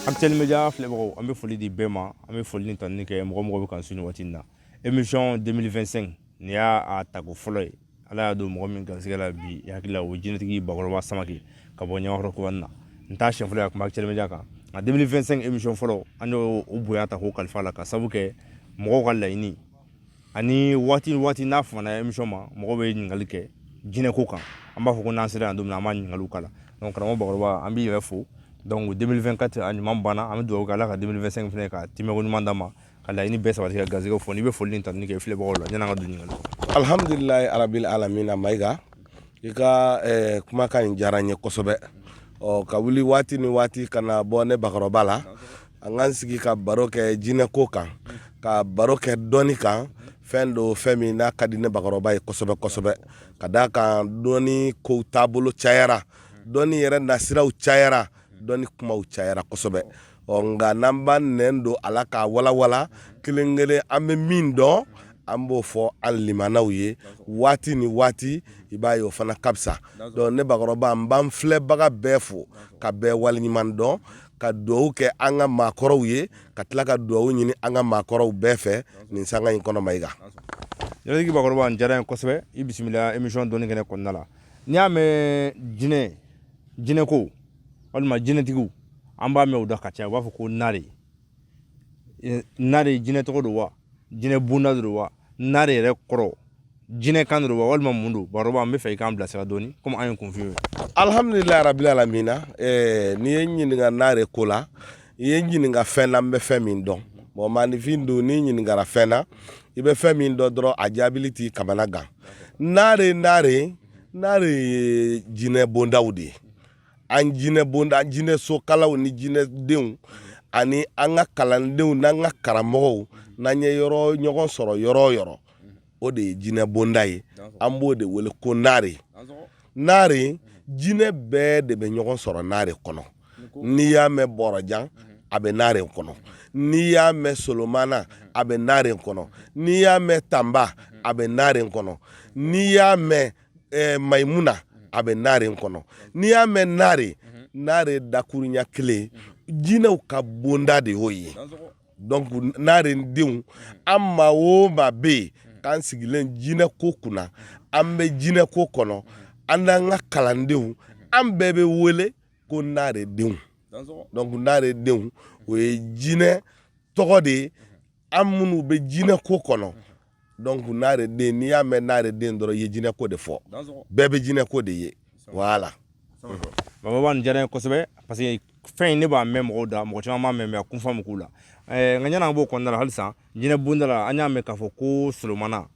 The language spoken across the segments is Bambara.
Actuel Média filɛbagaw an bɛ foli di bɛɛ ma an bɛ foli ni tanuni kɛ mɔgɔ bɛ kan su ni waati in na émission 2025 ni y'a tako fɔlɔ ye ala y'a don mɔgɔ min garisigɛ la bi hakili la o jinɛtigi Bakɔrɔba Samake ka bɔ Ɲamakɔrɔ Kubani na n t'a siɲɛ fɔlɔ ye a kuma Actuel Média kan nka 2025 émission fɔlɔ an y'o bonya ta k'o kalifa la ka sabu kɛ mɔgɔw ka laɲini ani waati n'a fana émission ma mɔgɔ bɛ ɲininkali kɛ jinɛko kan an b'a fɔ ko n'an sera yan don min na an b'a ɲininkaliw kala donc karamɔgɔ Bakɔrɔba an b'i yɛrɛ fo donc 2024 a ɲuman banna an bɛ dugawu kɛ ala ka 2025 fana ka timɛko ɲuman d'a ma ka laɲini bɛɛ sabati ka garisɛgɛw fɔ n'i bɛ foli ni tanuni kɛ filɛbagaw la yan'an ka don ɲininkali alhamdulilahi arabil alamina Mayiga i ka kumakan in diyara n ye kosɛbɛ ka wuli waati ni waati ka na bɔ ne Bakɔrɔba la an k'an sigi ka baro kɛ jinɛko kan ka baro kɛ dɔnni kan fɛn do fɛn min n'a ka di ne Bakɔrɔba ye kosɛbɛ kosɛbɛ ka d'a kan dɔnni kow taabolo cayara dɔnni yɛrɛ nasiraw cayara dɔnni kumaw cayara kosɛbɛ nka n'an b'an nɛn don ala k'a walawala kelen kelen an bɛ min dɔn an b'o fɔ an limanaw ye waati ni waati i b'a ye o fana ka fisa donc ne Bakɔrɔba n b'an filɛbaga bɛɛ fo ka bɛɛ waleɲuman dɔn ka dugawu kɛ an ka maakɔrɔw ye ka tila ka dugawu ɲini an ka maakɔrɔw bɛɛ fɛ nin sanga in kɔnɔ Mayiga. jinɛtigi Bakɔrɔba n diyara n ye kosɛbɛ i bisimila émission dɔnni kɛnɛ kɔnɔna la n'i y'a mɛn jinɛko walima jinɛtigiw an b'a mɛn o da ka caya u b'a fɔ ko nare jinɛ tɔgɔ don wa jinɛ bonda don wa nare yɛrɛ kɔrɔ jinɛkan don wa walima mun don Bakɔrɔba an bɛ fɛ i k'an bilasira dɔɔni komi an ye kun f'i ye alhamdulilahi rabil alamina n'i ye n ɲininka nare ko la i ye n ɲininka fɛn na n bɛ fɛn min dɔn bon maanifin don n'i ɲininkara fɛn na i bɛ fɛn min dɔn dɔrɔn a jaabili t'i kamana gan nare ye jinɛ bondaw de ye an jinɛ bonda an jinɛ sokalaw ni jinɛdenw ani an ka kalandenw n'an ka karamɔgɔw n'an ye ɲɔgɔn sɔrɔ yɔrɔ o yɔrɔ o de ye jinɛ bonda ye an b'o de wele ko nare jinɛ bɛɛ de bɛ ɲɔgɔn sɔrɔ nare kɔnɔ n'i y'a mɛn bɔrɔjan a bɛ nare kɔnɔ n'i y'a mɛn solomana a bɛ nare kɔnɔ n'i y'a mɛn tanba a bɛ nare kɔnɔ n'i y'a mɛn mayimuna a bɛ nare kɔnɔ n'i y'a mɛn nare dakuruɲa kelen jinɛw ka bonda de y'o ye donc nare denw an ma o ma bɛ yen k'an sigilen jinɛko kunna an bɛ jinɛko kɔnɔ an n'an ka kalandenw an bɛɛ bɛ wele ko nare denw donc nare denw o ye jinɛ tɔgɔ de ye an minnu bɛ jinɛko kɔnɔ donc nare den n'i y'a mɛn nare den dɔrɔn i ye jinɛko de fɔ bɛɛ bɛ jinɛko de ye voilà. Bakɔrɔba nin diyara n ye kosɛbɛ parce que fɛn in ne b'a mɛn mɔgɔw da mɔgɔ caman b'a mɛn a kunfa min k'u la nka ɲɛna an b'o kɔnɔna la halisa jinɛ bonda la an y'a mɛn k'a fɔ ko solomana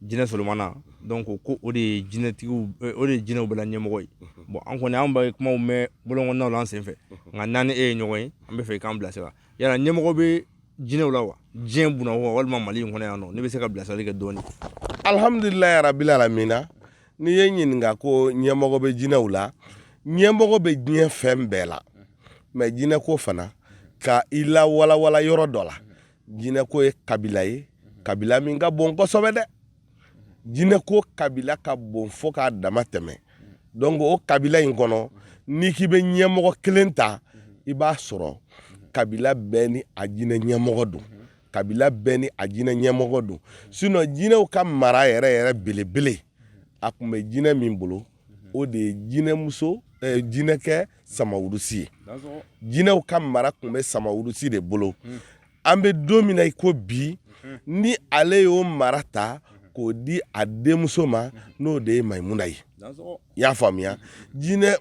jinɛ solomana donc ko o de ye jinɛtigiw o de ye jinɛw bɛɛ la ɲɛmɔgɔ ye bon an kɔni an bɛ kumaw mɛn bolokɔnɔnaw la an senfɛ nka n'an ni e ye ɲɔgɔn ye an bɛ fɛ i k'an bilasira yala ɲɛmɔgɔ bɛ jinɛw la wa diɲɛ bunna wa walima Mali in kɔnɔ yan nɔ ne bɛ se ka bilasirali kɛ dɔɔni alhamdulilahi rabil alamina n'i ye ɲininka ko ɲɛmɔgɔ bɛ jinɛw la ɲɛmɔgɔ bɛ diɲɛ fɛn bɛɛ la mais jinɛko fana ka i la walawala yɔrɔ dɔ la jinɛko ye kabila ye kabila min ka bon kosɛbɛ dɛ jinɛko kabila ka bon fo k'a dama tɛmɛ donc o kabila in kɔnɔ n'i k'i bɛ ɲɛmɔgɔ kelen ta i b'a sɔrɔ kabila bɛɛ ni a jinɛ ɲɛmɔgɔ don kabila bɛɛ ni a jinɛ ɲɛmɔgɔ don sinon jinɛw ka mara yɛrɛ belebele a tun bɛ jinɛ min bolo o de ye jinɛkɛ Samawurusi ye jinɛw ka mara tun bɛ Samawurusi de bolo an bɛ don min na i ko bi ni ale y'o mara ta k'o di a denmuso ma n'o de ye Mayimuna ye i y'a faamuya jinɛ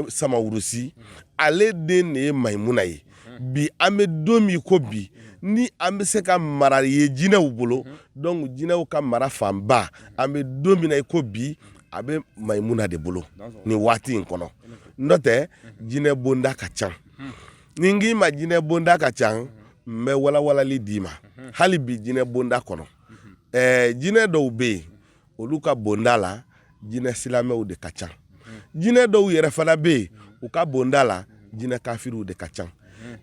Samawurusi ale den de ye Mayimuna ye bi an bɛ don min ko bi ni an bɛ se ka mara ye jinɛw bolo donc jinɛw ka mara fanba an bɛ don min na i ko bi a bɛ Mayimuna de bolo nin waati in kɔnɔ n'o tɛ jinɛ bonda ka ca ni n k'i ma jinɛ bonda ka ca n bɛ walawalali d'i ma hali bi jinɛ bonda kɔnɔ jinɛ dɔw bɛ yen olu ka bonda la jinɛ silamɛw de ka ca jinɛ dɔw yɛrɛ fana bɛ yen u ka bonda la jinɛ kafiriw de ka ca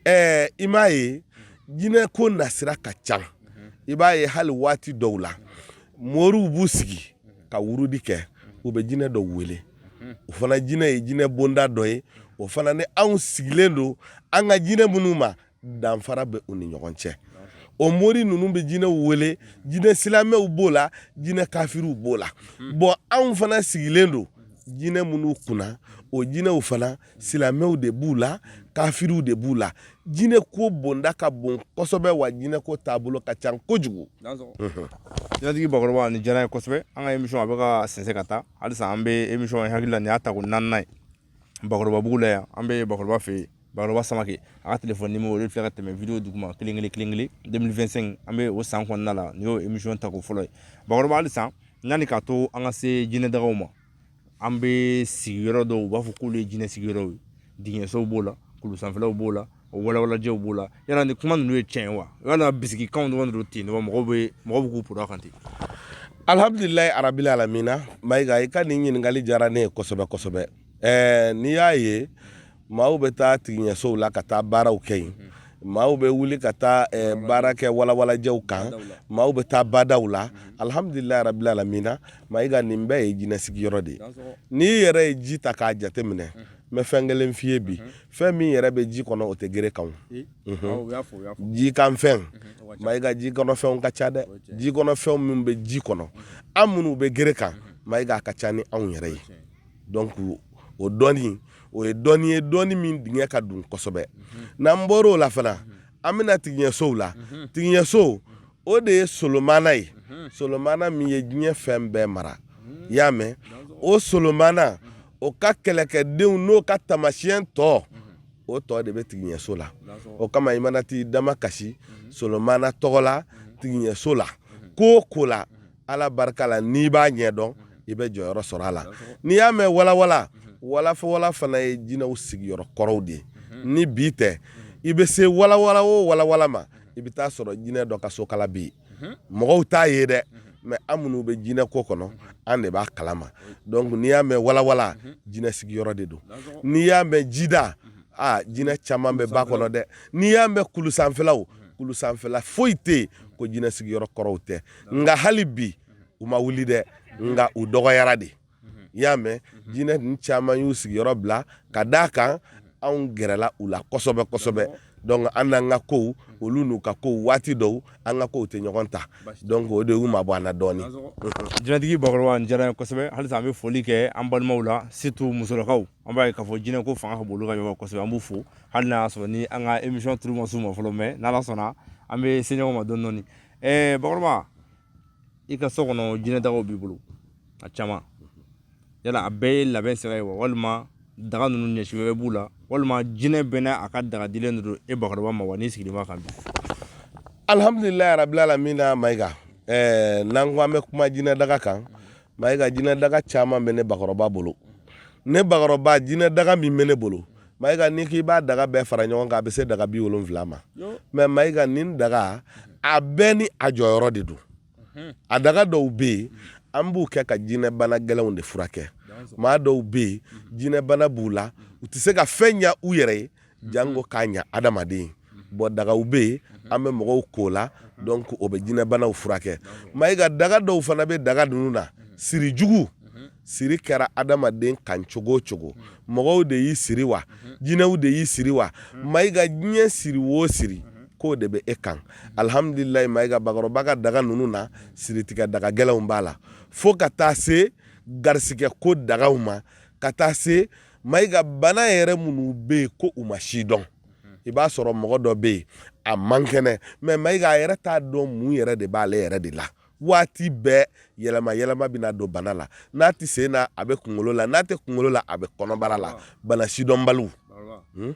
i m'a ye jinɛ ko nasira ka ca i b'a ye hali waati dɔw la moriw b'u sigi ka wurudi kɛ u bɛ jinɛ dɔw wele o fana jinɛ ye jinɛ bonda dɔ ye o fana ni anw sigilen don an ka jinɛ minnu ma danfara bɛ u ni ɲɔgɔn cɛ o mori ninnu bɛ jinɛw wele jinɛ silamɛw b'o la jinɛ kafiriw b'o la bon anw fana sigilen don jinɛ minnu kunna o jinɛw fana silamɛw de b'u la kafiriw de b'u la jinɛ ko bonda ka bon kosɛbɛ wa jinɛ ko taabolo ka ca kojugu jinɛtigi bakɔrɔba ni diyara n ye kosɛbɛ an ka émission a bɛ ka sɛnsɛn ka taa halisa an bɛ émission in hakili la nin y'a ta ko 4nan ye bakɔrɔba bugu la yan an bɛ bakɔrɔba fɛ yen bakɔrɔba Samake a ka téléphone numéro olu filɛ ka tɛmɛ vidéo duguma kelen kelen 2025 an bɛ o san kɔnɔna la nin y'o émission ta ko fɔlɔ ye bakɔrɔba halisa yanni ka to an ka se jinɛ dagaw ma an bɛ sigiyɔrɔ dɔw u b'a fɔ k'olu ye jinɛ sigiyɔrɔw ye dingɛsow b'o la kulu sanfɛlaw b'o la o walawalajɛw b'o la yala ni kuma ninnu ye tiɲɛ ye wa yala bisikikanw dɔrɔn de don ten mɔgɔw bɛ k'u poro a kan ten alhamdulilayi arabil alamina Mayiga i ka nin ɲininkali diyara ne ye kosɛbɛ kosɛbɛ n'i y'a ye maaw bɛ taa tigiɲɛsow la ka taa baaraw kɛ yen maaw bɛ wuli ka taa baara kɛ walawalajɛw kan maaw bɛ taa badaw la alhamdulilayi arabil alamina Mayiga nin bɛɛ ye jinɛ sigiyɔrɔ de ye n'i yɛrɛ ye ji ta k'a jateminɛ n bɛ fɛn kelen f'i ye bi fɛn min yɛrɛ bɛ ji kɔnɔ o tɛ gere kan ji kan fɛn Mayiga ji kɔnɔ fɛnw ka ca dɛ ji kɔnɔ fɛnw min bɛ ji kɔnɔ an minnu bɛ gere kan Mayiga a ka ca ni anw yɛrɛ ye donc o dɔnni o ye dɔnni ye dɔnni min dingɛ ka dun kosɛbɛ n'an bɔr'o la fana an bɛna tigiɲɛsow la tigiɲɛso o de ye solomana ye solomana min ye diɲɛ fɛn bɛɛ mara i y'a mɛn o solomana o ka kɛlɛkɛdenw n'o ka tamasiyɛn tɔ o tɔ de bɛ tigiɲɛso la o kama i mana t'i dama kasi solomana tɔgɔ la tigiɲɛso la ko ko la ala barika la n'i b'a ɲɛdɔn i bɛ jɔyɔrɔ sɔrɔ a la n'i y'a mɛn walawala walafɔwala fana ye jinɛw sigiyɔrɔ kɔrɔw de ye ni bi tɛ i bɛ se walawala o walawala ma i bɛ taa sɔrɔ jinɛ dɔ ka sokala bɛ yen mɔgɔw t'a ye dɛ mɛ an minnu bɛ jinɛ ko kɔnɔ an de b'a kalama donc n'i y'a mɛn walawala jinɛ sigiyɔrɔ de don n'i y'a mɛn jida jinɛ caman bɛ ba kɔnɔ dɛ n'i y'a mɛn kulu sanfɛla foyi tɛ yen ko jinɛ sigiyɔrɔ kɔrɔw tɛ nka hali bi u ma wuli dɛ nka u dɔgɔyara de i y'a mɛn jinɛ ninnu caman y'u sigiyɔrɔ bila ka d'a kan anw gɛrɛla u la kosɛbɛ kosɛbɛ donc an n'an ka kow olu n'u ka kow waati dɔw an ka kow tɛ ɲɔgɔn ta donc o de y'u mabɔ an na dɔɔni jinɛtigi bakɔrɔba nin diyara n ye kosɛbɛ halisa an bɛ foli kɛ an balimaw la surtout musolakaw an b'a ye k'a fɔ jinɛ ko fanga ka bon olu ka ɲɔgɔn kosɛbɛ an b'u fo hali n'a y'a sɔrɔ ni an ka émission turu ma s'u ma fɔlɔ mais n'ala sɔnna an bɛ se ɲɔgɔn ma dɔɔni bakɔrɔba i ka so kɔnɔ jinɛ dagaw b'i bolo a caman yala a bɛɛ ye labɛn sira ye wa walima daga ninnu ɲɛsi b'u la walima jinɛ bɛɛ n'a ka daga dilen don e bakɔrɔba ma wa n'i sigilen b'a kan bi alhamdulilayi arabil alamina Mayiga n'an ko an bɛ kuma jinɛ daga kan Mayiga jinɛ daga caman bɛ ne bakɔrɔba bolo ne bakɔrɔba jinɛ daga min bɛ ne bolo Mayiga n'i k'i b'a daga bɛɛ fara ɲɔgɔn kan a bɛ se daga 70 ma mais Mayiga nin daga a bɛɛ ni a jɔyɔrɔ de don a daga dɔw bɛ yen an b'u kɛ ka jinɛ bana gɛlɛnw de furakɛ maa dɔw bɛ yen jinɛ bana b'u la u tɛ se ka fɛn ɲa u yɛrɛ ye jango k'a ɲa adamaden bɔn dagaw bɛ yen an bɛ mɔgɔw k'o la donc o bɛ jinɛ banaw furakɛ Mayiga daga dɔw fana bɛ daga ninnu na siri jugu siri kɛra adamaden kan cogo o cogo mɔgɔw de y'i siri wa jinɛw de y'i siri wa Mayiga diɲɛ siri o siri k'o de bɛ e kan alhamdulilayi Mayiga bakɔrɔba ka daga ninnu na siritigɛ daga gɛlɛnw b'a la fo ka taa se garisigɛ ko dagaw ma ka taa se Mayiga bana yɛrɛ minnu bɛ yen ko u ma si dɔn i b'a sɔrɔ mɔgɔ dɔ bɛ yen a man kɛnɛ mais Mayiga a yɛrɛ t'a dɔn mun yɛrɛ de b'ale yɛrɛ de la waati bɛɛ yɛlɛma yɛlɛma bɛna don bana la n'a tɛ sen na a bɛ kunkolo la n'a tɛ kunkolo la a bɛ kɔnɔbara la bana sidɔnbaliw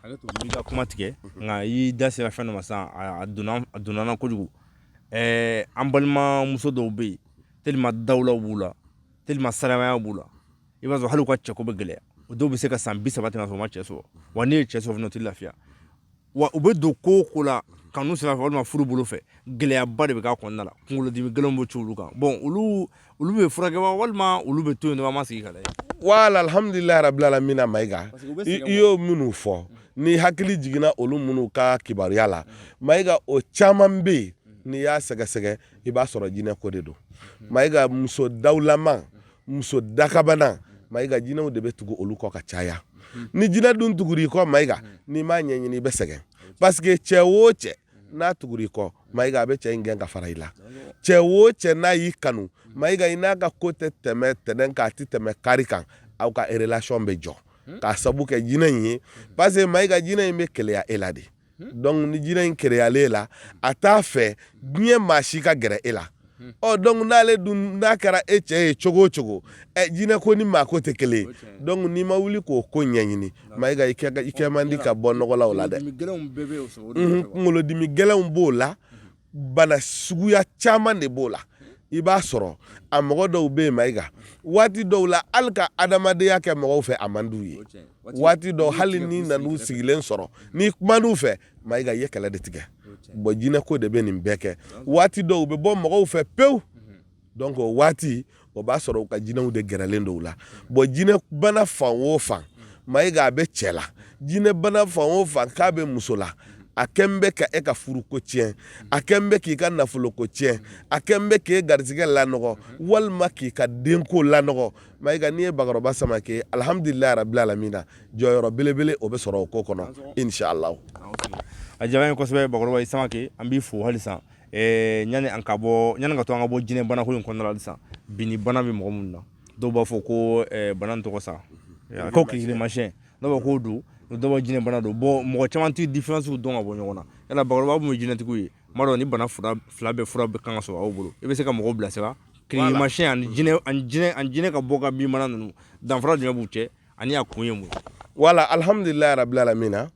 ale to n'i ka kuma tigɛ nka i y'i da sera fɛn dɔ ma sisan a donna na kojugu an balimamuso dɔw bɛ yen tellement dawulaw b'u la tellement salamaya b'u la i b'a sɔrɔ hali u ka cɛko bɛ gɛlɛya o dɔw bɛ se ka san 30 tɛmɛ ka sɔrɔ u ma cɛ sɔrɔ wa n'i ye cɛ sɔrɔ fana o tɛ lafiya wa u bɛ don ko o ko la kanu sira fɛ walima furu bolo fɛ gɛlɛyaba de bɛ k'a kɔnɔna la kunkolodimi gɛlɛnw bɛ ci olu kan bon olu bɛ furakɛ wa walima olu bɛ to yen dɔrɔn an ma sigi ka lajɛ. wala alhamdulilayi rabbil alamina Mayiga i y'o minnu fɔ ni hakili jiginna olu minnu ka kibaruya la Mayiga o caman bɛ yen n'i y'a sɛgɛsɛgɛ i b'a sɔrɔ jinɛ ko de don Mayiga muso dawulama muso dakabana Mayiga jinɛw de bɛ tugu olu kɔ ka caya ni jinɛ dun tugur'i kɔ Mayiga n'i m'a ɲɛɲini i bɛ sɛgɛn parce que cɛ o cɛ n'a tugur'i kɔ Mayiga a bɛ cɛ in gɛn ka fara i la cɛ o cɛ n'a y'i kanu Mayiga i n'a ka ko tɛ tɛmɛ tɛnɛn kan a tɛ tɛmɛ kari kan aw ka relation bɛ jɔ k'a sabu kɛ jinɛ in ye parce que Mayiga jinɛ in bɛ keleya e la de donc ni jinɛ in keleyalen la a t'a fɛ diɲɛ maa si ka gɛrɛ e la donc n'ale dun n'a kɛra e cɛ ye cogo o cogo jinɛ ko ni maa ko tɛ kelen ye donc n'i ma wuli k'o ko ɲɛɲini Mayiga i kɛ man di ka bɔ nɔgɔ la o la dɛ kunkolodimi gɛlɛnw b'o la bana suguya caman de b'o la i b'a sɔrɔ a mɔgɔ dɔw bɛ yen Mayiga waati dɔw la hali ka adamadenya kɛ mɔgɔw fɛ a man d'u ye waati dɔw hali ni nan'u sigilen sɔrɔ n'i kuman'u fɛ Mayiga i ye kɛlɛ de tigɛ bon jinɛ ko de bɛ nin bɛɛ kɛ waati dɔw u bɛ bɔ mɔgɔw fɛ pewu donc o waati o b'a sɔrɔ u ka jinɛw de gɛrɛlen don u la bon jinɛ bana fan o fan Mayiga a bɛ cɛ la jinɛ bana fan o fan k'a bɛ muso la a kɛn bɛ ka e ka furu ko tiɲɛ a kɛn bɛ k'i ka nafolo ko tiɲɛ a kɛn bɛ k'e garijɛgɛ lanɔgɔ walima k'i ka denko lanɔgɔ Mayiga n'i ye bakɔrɔba sama kɛ alhamdulilayi rabbil alamina jɔyɔrɔ belebele o bɛ sɔrɔ o ko kɔnɔ inshallah a diyara n ye kosɛbɛ bakɔrɔba i Samake an b'i fo halisa yani ka to an ka bɔ jinɛ banako in kɔnɔna la halisa binni bana bɛ mɔgɔ minnu na dɔw b'a fɔ ko bana in tɔgɔ sa ko kirikirimasiyɛn dɔw b'a k'o don dɔw b'a jinɛ bana don bon mɔgɔ caman tɛ différence dɔn ka bɔ ɲɔgɔn na yala bakɔrɔba mun ye jinɛtigiw ye m'a dɔn ni bana fila bɛɛ fura bɛ kan ka sɔrɔ aw bolo i bɛ se ka mɔgɔw bilasira kirikirimasiyɛn ani jinɛ ka bɔ ka bin bana ninnu danfara jumɛn b'u cɛ ani a kun ye mun ye. wala alhamdulilayi rabbil alamina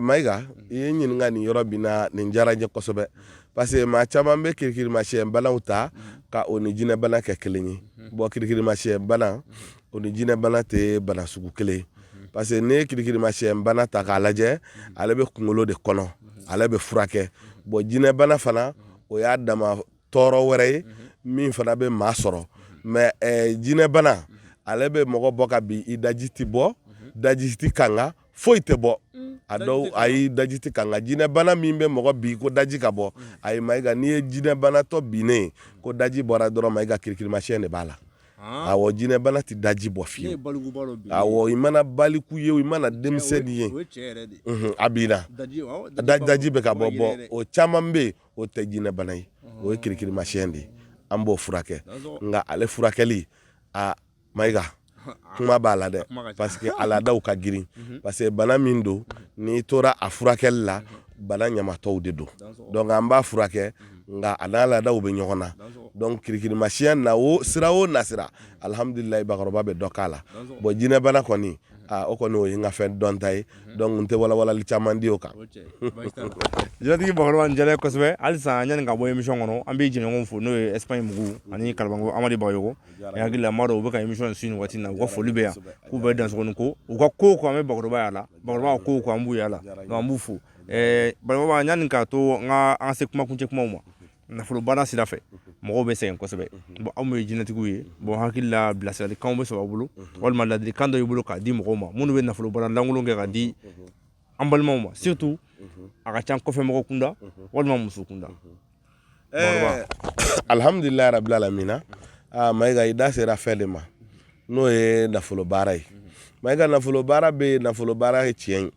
Mayiga i ye ɲininka nin yɔrɔ bin na nin diyara n ye kosɛbɛ parce que maa caman bɛ kirikirimasiyɛn banaw ta ka o ni jinɛ bana kɛ kelen ye bon kirikirimasiyɛn bana o ni jinɛ bana tɛ bana sugu kelen ye parce que n'i ye kirikirimasiyɛn bana ta k'a lajɛ ale bɛ kunkolo de kɔnɔ ale bɛ furakɛ bon jinɛ bana fana o y'a dama tɔɔrɔ wɛrɛ ye min fana bɛ maa sɔrɔ mais jinɛ bana ale bɛ mɔgɔ bɔ ka bin i daji tɛ bɔ daji tɛ kanga foyi tɛ bɔ a dɔw ayi daji tɛ kanga jinɛ bana min bɛ mɔgɔ bin ko daji ka bɔ ayi Mayiga n'i ye jinɛ bana tɔ binnen ko daji bɔra dɔrɔn Mayiga kirikirimasiyɛn de b'a la awɔ jinɛ bana tɛ daji bɔ fiyewu awɔ i mana baliku ye i mana denmisɛnnin ye a binna daji bɛ ka bɔ o caman bɛ yen o tɛ jinɛ bana ye o ye kirikirimasiyɛn de ye an b'o furakɛ nka ale furakɛli Mayiga kuma b'a la dɛ parce que a laadaw ka girin parce que bana min don n'i tora a furakɛli la bana ɲamatɔw de don donc an b'a furakɛ nka a n'a laadaw bɛ ɲɔgɔn na donc kirikirimasiyɛn na o sira o nasira alhamdulilayi bakɔrɔba bɛ dɔ k'a la bon jinɛ bana kɔni o kɔni o ye n ka fɛn dɔnta ye donc n tɛ walawalali caman di o kan. jinɛtigi bakɔrɔba n diyara kosɛbɛ halisa yanni ka bɔ émission kɔnɔ an bɛ jɛɲɔgɔnw fo n'o ye Espagne mugu ani kalabanko Amadi Bagayogo hakili la n b'a dɔn u bɛ ka émission in su nin waati in na u ka foli bɛ yan k'u bɛ dansɔgɔnin ko u ka kow ko an bɛ bakɔrɔba y'a la bakɔrɔba ka kow ko an b'u y'a la donc an b'u fo bakɔrɔba yanni k'a to an se kumakuncɛ kumaw ma nafolo bana sira fɛ mɔgɔw bɛ sɛgɛn kosɛbɛ bon anw ye jinɛtigiw ye bon hakili la bilasiralikanw bɛ sɔrɔ a bolo walima ladilikan dɔ y'i bolo k'a di mɔgɔw ma minnu bɛ nafolo bana lankolon kɛ k'a di an balimaw ma surtout a ka ca kɔfɛ mɔgɔ kunda walima muso kunda. alhamdulilayi rabbil alamina Mayiga i da sera fɛn de ma n'o ye nafolo baara ye Mayiga nafolo baara bɛ yen nafolo baara ye tiɲɛ ye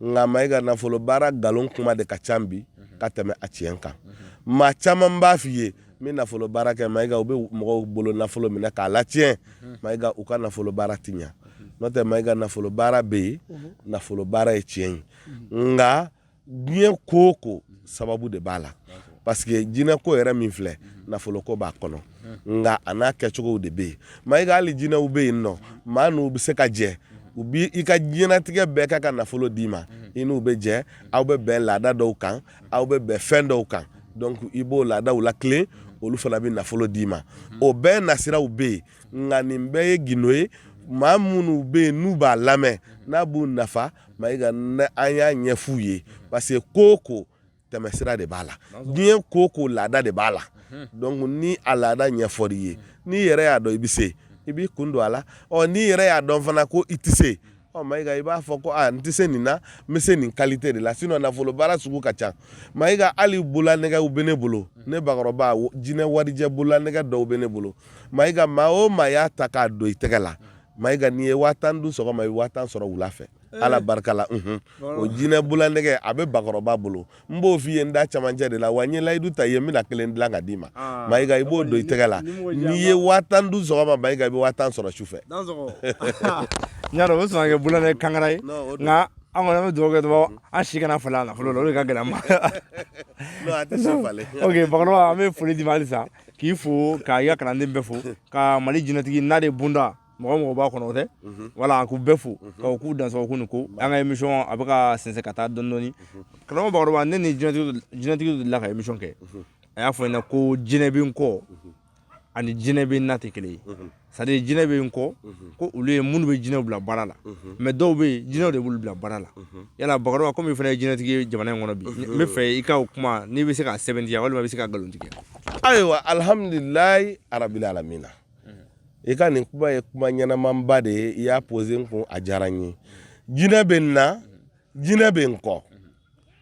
nka Mayiga nafolo baara nkalon kuma de ka ca bi ka tɛmɛ a tiɲɛ kan maa caman b'a f'i ye n bɛ nafolo baara kɛ Mayiga u bɛ mɔgɔw bolo nafolo minɛ k'a latiɲɛ Mayiga u ka nafolo baara ti ɲa n'o tɛ Mayiga nafolo baara bɛ yen nafolo baara ye tiɲɛ ye nka diɲɛ ko o ko sababu de b'a la parce que jinɛ ko yɛrɛ min filɛ nafolo ko b'a kɔnɔ nka a n'a kɛcogow de bɛ yen Mayiga hali jinɛw bɛ yen nɔ maa n'u bɛ se ka jɛ u bi i ka diɲɛlatigɛ bɛɛ kɛ ka nafolo d'i ma i n'u bɛ jɛ aw bɛ bɛn laada dɔw kan aw bɛ bɛn fɛn dɔw kan donc i b'o laadaw latilen olu fana bɛ nafolo d'i ma o bɛɛ nasiraw bɛ yen nka nin bɛɛ ye gindo ye maa minnu bɛ yen n'u b'a lamɛn n'a b'u nafa Mayiga an y'a ɲɛf'u ye parce que ko o ko tɛmɛsira de b'a la diɲɛ ko ko laada de b'a la donc ni a laada ɲɛfɔri ye n'i yɛrɛ y'a dɔn i bɛ se i b'i kun don a la n'i yɛrɛ y'a dɔn fana ko i tɛ se Mayiga i b'a fɔ ko n tɛ se nin na n bɛ se nin qualité de la sinon nafolo baara sugu ka ca Mayiga hali bololanɛgɛw bɛ ne bolo ne bakɔrɔba jinɛ warijɛ bololanɛgɛ dɔw bɛ ne bolo Mayiga maa o maa y'a ta k'a don i tɛgɛ la Mayiga n'i ye 5000 dun sɔgɔma i bɛ 5000 sɔrɔ wula fɛ Ala barika la o jinɛ bololanɛgɛ a bɛ bakɔrɔba bolo n b'o f'i ye n da camancɛ de la wa n ye layidu ta i ye n bɛna 1 dilan ka d'i ma Mayiga i b'o don i tɛgɛ la n'i ye 5000 dun sɔgɔma Mayiga i bɛ 5000 sɔrɔ su fɛ n y'a dɔn o bɛ sɔn ka kɛ bololanɛgɛ kankara ye nka an kɔni an bɛ dugawu kɛ dɔrɔn an si kana falen a la fɔlɔ o de ka gɛlɛn ma ok bakɔrɔba an bɛ foli d'i ma halisa k'i fo ka i ka kalanden bɛɛ fo ka Mali jinɛtigi Nare Bunda mɔgɔ b'a kɔnɔ o tɛ wala k'u bɛɛ fo k'u dansɔgɔ k'u ni ko an ka émission a bɛ ka sɛnsɛn ka taa dɔɔni karamɔgɔ bakɔrɔba ne ni jinɛtigi delila ka émission kɛ a y'a fɔ n ɲɛna ko jinɛ bɛ n kɔ ani jinɛ bɛ n na tɛ kelen ye c'est à dire jinɛ bɛ n kɔ ko olu ye minnu bɛ jinɛw bila baara la mais dɔw bɛ yen jinɛw de b'olu bila baara la yala bakɔrɔba komi i fana ye jinɛtigi ye jamana in kɔnɔ bi n bɛ fɛ i ka o kuma n'i bɛ se k'a sɛbɛntiya walima i bɛ se k'a nkalontigiya ayiwa alhamdulilayi arabil alamina i ka nin kuma ye kuma ɲɛnamanba de ye i y'a posé n kun a diyara n ye jinɛ bɛ n na jinɛ bɛ n kɔ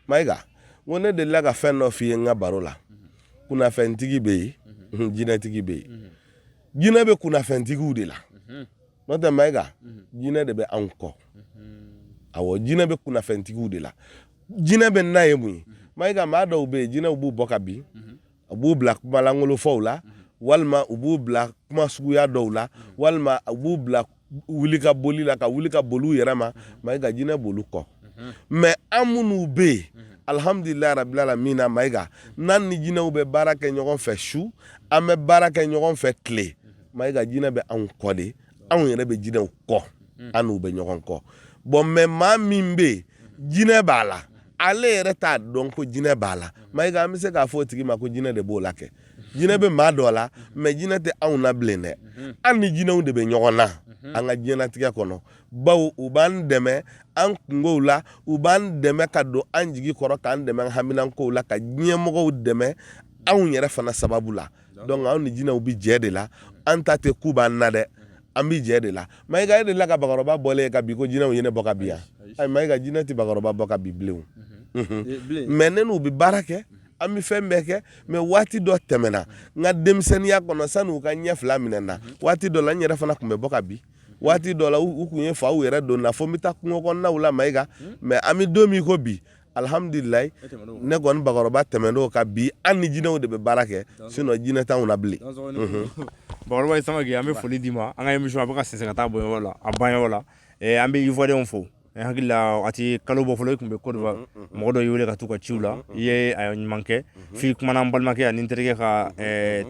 Mayiga n ko ne delila ka fɛn dɔ f'i ye n ka baro la kunnafɛntigi bɛ yen jinɛtigi bɛ yen jinɛ bɛ kunnafɛntigiw de la n'o tɛ Mayiga jinɛ de bɛ anw kɔ awɔ jinɛ bɛ kunnafɛntigiw de la jinɛ bɛ n na ye mun ye Mayiga maa dɔw bɛ yen jinɛw b'u bɔ ka bin u b'u bila kumalankolonfɔw la walima u b'u bila kuma suguya dɔw la walima u b'u bila wuli ka boli la ka wuli ka boli u yɛrɛ ma Mayiga jinɛ b'olu kɔ mais an minnu bɛ yen alhamdulilayi rabil alamina Mayiga n'an ni jinɛw bɛ baara kɛ ɲɔgɔn fɛ su an bɛ baara kɛ ɲɔgɔn fɛ tile Mayiga jinɛ bɛ anw kɔ de anw yɛrɛ bɛ jinɛw kɔ an n'u bɛ ɲɔgɔn kɔ bon mais maa min bɛ yen jinɛ b'a la ale yɛrɛ t'a dɔn ko jinɛ b'a la Mayiga an bɛ se k'a fɔ o tigi ma ko jinɛ de b'o la kɛ jinɛ bɛ maa dɔ la mais jinɛ tɛ anw na bilen dɛ an ni jinɛw de bɛ ɲɔgɔn na an ka diɲɛlatigɛ kɔnɔ bawo u b'an dɛmɛ an kungow la u b'an dɛmɛ ka don an jigi kɔrɔ k'an dɛmɛ an haminankow la ka diɲɛmɔgɔw dɛmɛ anw yɛrɛ fana sababu la donc anw ni jinɛw bi jɛ de la an ta tɛ ku b'an na dɛ an bi jɛ de la Mayiga e delila ka bakɔrɔba bɔlen ye ka bi ko jinɛw ye ne bɔ ka bi yan ayi Mayiga jinɛ tɛ bakɔrɔba bɔ ka bi bilen mais ne n'u bi baara kɛ an bɛ fɛn bɛɛ kɛ mais waati dɔ tɛmɛna n ka denmisɛnniya kɔnɔ sani u ka ɲɛ fila minɛ na waati dɔ la n yɛrɛ fana tun bɛ bɔ ka bin waati dɔ la u tun ye faw yɛrɛ don na fo n bɛ taa kungo kɔnɔnaw la Mayiga mais an bɛ don min ko bi alhamdulilayi ne kɔni bakɔrɔba tɛmɛn'o kan bi an ni jinɛw de bɛ baara kɛ sinon jinɛ t'anw na bilen bakɔrɔba ye Samake an bɛ foli d'i ma an ka émission a bɛ ka sɛnsɛn ka taa bɔnyɔrɔ la a banyɔrɔ la an bɛ ivoirien fo n hakili la a tɛ kalo bɔ fɔlɔ i tun bɛ Côte d'Ivoire mɔgɔ dɔ y'i wele ka t'u ka ciw la i ye a ɲuman kɛ f'i kumana n balimakɛ ani n terikɛ ka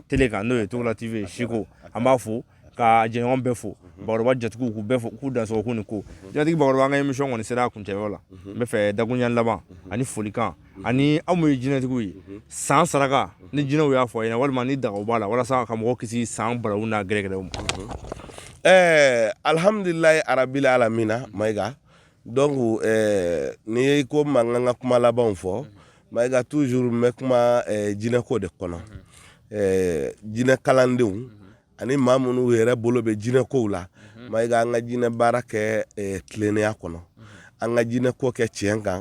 télé kan n'o ye Togola TV Siko an b'a fo ka jɛɲɔgɔn bɛɛ fo bakɔrɔba jatigiw k'u bɛɛ fo k'u dansɔgɔ k'u ni ko jinɛtigi bakɔrɔba an ka émission kɔni sera a kuncɛyɔrɔ la n bɛ fɛ dakuruɲɛ laban ani folikan ani aw mun ye jinɛtigiw ye san saraka ni jinɛw y'a fɔ a ɲɛna walima ni dagaw b'a la walasa ka mɔgɔw kisi san balawu n'a gɛrɛgɛrɛw ma alhamdulilayi arabil alamina Mayiga donc n'i ye ko mankan ka kuma labanw fɔ Mayiga toujours n bɛ kuma jinɛko de kɔnɔ jinɛ kalandenw ani maa minnu yɛrɛ bolo bɛ jinɛkow la Mayiga an ka jinɛ baara kɛ tilennenya kɔnɔ an ka jinɛko kɛ tiɲɛ kan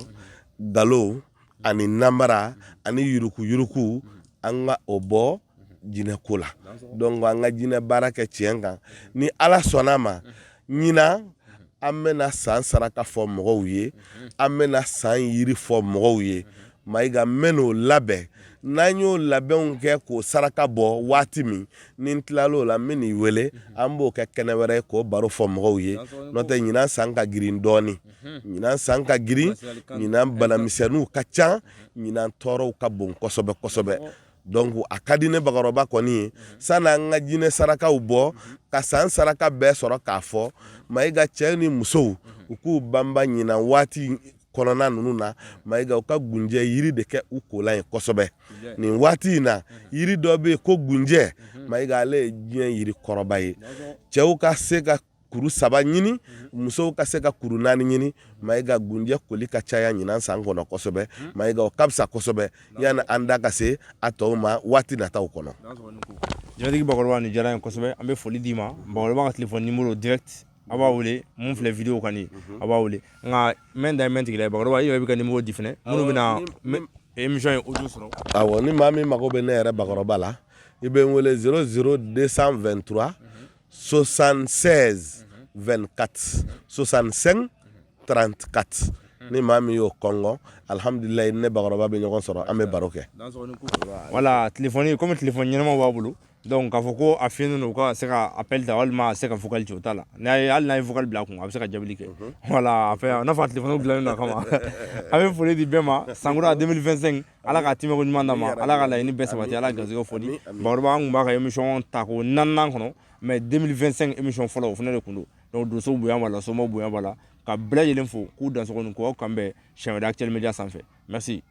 nkalon ani namara ani yuruku-yuruku an ka o bɔ jinɛko la donc an ka jinɛ baara kɛ tiɲɛ kan ni Ala sɔnna ma ɲinan an bɛna san saraka fɔ mɔgɔw ye an bɛna san yiri fɔ mɔgɔw ye Mayiga n bɛn'o labɛn n'an y'o labɛnw kɛ k'o saraka bɔ waati min ni n tilal'o la n bɛ n'i wele an b'o kɛ kɛnɛ wɛrɛ ye k'o baro fɔ mɔgɔw ye n'o tɛ ɲinan san ka girin dɔɔni ɲinan san ka girin ɲinan banamisɛnninw ka ca ɲinan tɔɔrɔw ka bon kosɛbɛ kosɛbɛ donc a ka di ne bakɔrɔba kɔni ye sanni an ka jinɛ sarakaw bɔ ka san saraka bɛɛ sɔrɔ k'a fɔ Mayiga cɛ ni musow u k'u banba ɲinan waati kɔnɔna ninnu na Mayiga u ka gunjɛ yiri de kɛ u kola ye kosɛbɛ nin waati in na yiri dɔ bɛ yen ko gunjɛ Mayiga ale ye diɲɛ yiri kɔrɔba ye cɛw ka se ka kuru 3 ɲini musow ka se ka kuru 4 ɲini Mayiga gunjɛ koli ka caya ɲinan san kɔnɔ kosɛbɛ Mayiga o ka fisa kosɛbɛ yani an da ka se a tɔw ma waati nataw kɔnɔ. Jinɛtigi Bakɔrɔba ni diyara n ye kosɛbɛ an bɛ foli d'i ma Bakɔrɔba ka téléphone numéro direct a b'a wele mun filɛ vidéo kan nin a b'a wele nka mɛn da mɛn tigila Bakɔrɔba i yɛrɛ bɛ ka numéro di fɛnɛ minnu bɛna émission in audio sɔrɔ awɔ ni maa min mago bɛ ne yɛrɛ Bakɔrɔba la i bɛ n wele 00223 76 24 65 34 ni maa min y'o kɔngɔ alhamdulilayi ne Bakɔrɔba bɛ ɲɔgɔn sɔrɔ an bɛ baro kɛ. Voilà téléphone comme téléphone ɲɛnama b'a bolo donc k'a fɔ ko a fiyɛnen don u ka se ka appel ta walima a se ka vocal ci o t'a la hali n'a ye vocal bila a kun a bɛ se ka jabili kɛ voilà a fɛ n'a fɔ téléphone dilannen don a kama an bɛ foli di bɛɛ ma sankura 2025 ala ka timɛko ɲuman d'a ma ala ka laɲini bɛɛ sabati ala ka garisɛgɛ foni Bakɔrɔba an tun b'a ka émission ta ko 4nan kɔnɔ mais 2025 émission fɔlɔ o fana de tun don donc donsow bonya b'a la somɔgɔw bonya b'a la ka bɛɛ lajɛlen fo k'u dansogo ni k'aw kan bɛn Siɲɛ wɛrɛ Actuel Media sanfɛ merci.